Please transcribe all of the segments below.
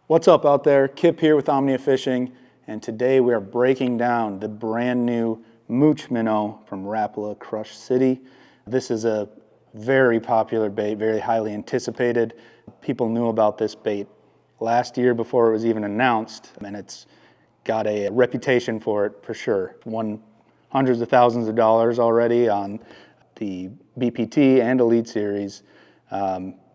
What's up out there? Kipp here with Omnia Fishing, and today we are breaking down the brand new Mooch Minnow from Rapala Crush City. This is a very popular bait, very highly anticipated. People knew about this bait last year before it was even announced, and it's got a reputation for it for sure. Won hundreds of thousands of dollars already on the BPT and Elite Series.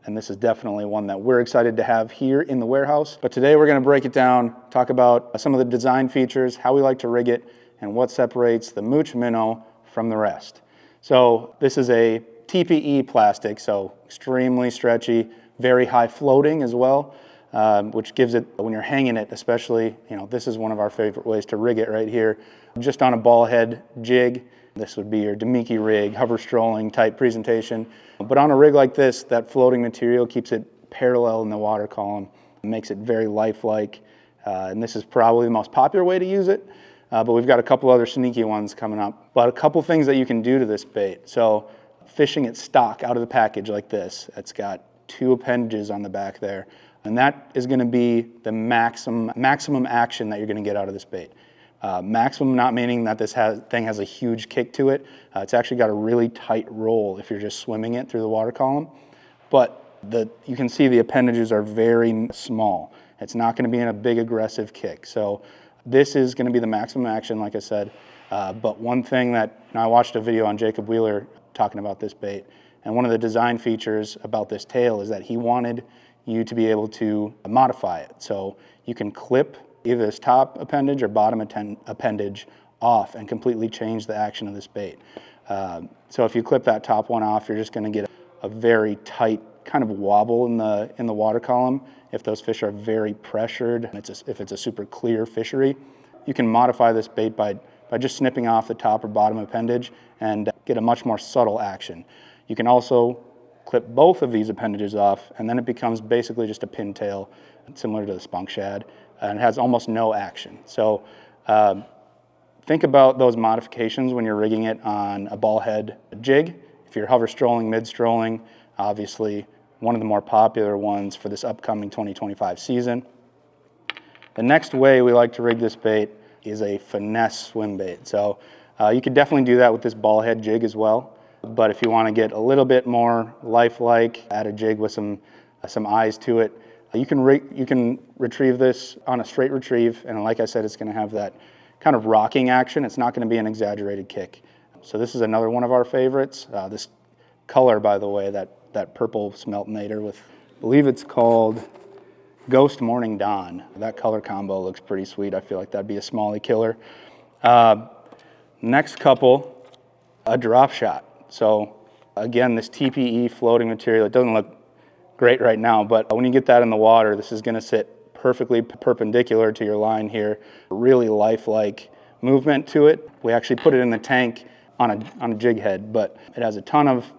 And this is definitely one that we're excited to have here in the warehouse. But today we're going to break it down, talk about some of the design features, how we like to rig it, and what separates the Mooch Minnow from the rest. So this is a TPE plastic, so extremely stretchy, very high floating as well, which gives it, when you're hanging it especially, this is one of our favorite ways to rig it right here. Just on a ball head jig. This would be your Demiki rig, hover strolling type presentation. But on a rig like this, that floating material keeps it parallel in the water column, makes it very lifelike. And this is probably the most popular way to use it. But we've got a couple other sneaky ones coming up. But a couple things that you can do to this bait. So fishing it stock out of the package like this, it's got 2 appendages on the back there. And that is going to be the maximum action that you're going to get out of this bait. Maximum not meaning that this thing has a huge kick to it. It's actually got a really tight roll if you're just swimming it through the water column. But you can see the appendages are very small. It's not going to be in a big aggressive kick. So this is going to be the maximum action, like I said. But one thing that, I watched a video on Jacob Wheeler talking about this bait, and one of the design features about this tail is that he wanted you to be able to modify it. So you can clip either this top appendage or bottom appendage off and completely change the action of this bait. So if you clip that top one off, you're just going to get a very tight kind of wobble in the water column. If those fish are very pressured, and if it's a super clear fishery, you can modify this bait by just snipping off the top or bottom appendage and get a much more subtle action. You can also clip both of these appendages off, and then it becomes basically just a pintail, similar to the spunk shad, and it has almost no action. So think about those modifications when you're rigging it on a ball head jig. If you're hover strolling, mid-strolling, obviously one of the more popular ones for this upcoming 2025 season. The next way we like to rig this bait is a finesse swim bait. So you could definitely do that with this ball head jig as well. But if you want to get a little bit more lifelike, add a jig with some eyes to it, you can retrieve this on a straight retrieve, and like I said, it's going to have that kind of rocking action. It's not going to be an exaggerated kick. So this is another one of our favorites. This color, by the way, that purple smeltinator with, I believe it's called Ghost Morning Dawn. That color combo looks pretty sweet. I feel like that'd be a smallie killer. Next couple, a drop shot. So again, this TPE floating material, it doesn't look great right now, but when you get that in the water, this is going to sit perfectly perpendicular to your line here. Really lifelike movement to it. We actually put it in the tank on a jig head, but it has a ton of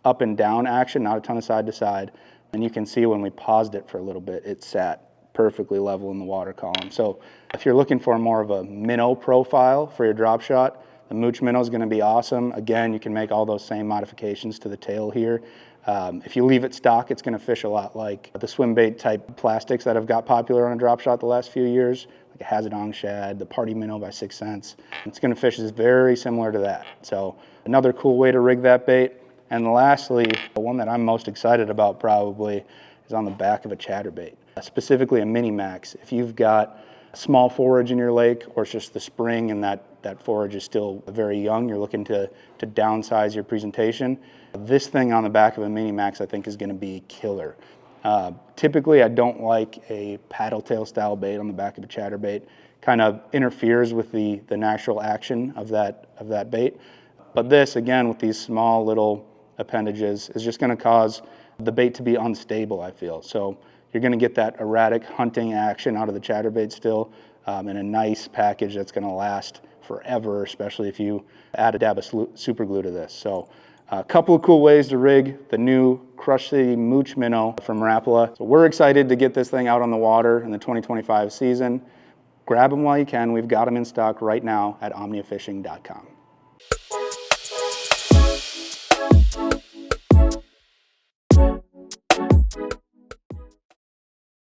up and down action, not a ton of side to side. And you can see when we paused it for a little bit, it sat perfectly level in the water column. So if you're looking for more of a minnow profile for your drop shot, the Mooch Minnow is going to be awesome. Again, you can make all those same modifications to the tail here. If you leave it stock, it's going to fish a lot like the swim bait type plastics that have got popular on a drop shot the last few years, like a Hazardong shad, the Party Minnow by 6 cents. It's going to fish is very similar to that. So another cool way to rig that bait. And lastly, the one that I'm most excited about probably is on the back of a ChatterBait, specifically a Mini Max. If you've got small forage in your lake, or it's just the spring and that forage is still very young, you're looking to downsize your presentation, this thing on the back of a Mini Max I think is going to be killer. Typically I don't like a paddle tail style bait on the back of a ChatterBait. Kind of interferes with the natural action of that bait. But this, again, with these small little appendages, is just going to cause the bait to be unstable, I feel. So you're going to get that erratic hunting action out of the ChatterBait still in a nice package that's going to last forever, especially if you add a dab of super glue to this. So a couple of cool ways to rig the new Crush City Mooch Minnow from Rapala. So we're excited to get this thing out on the water in the 2025 season. Grab them while you can. We've got them in stock right now at omniafishing.com.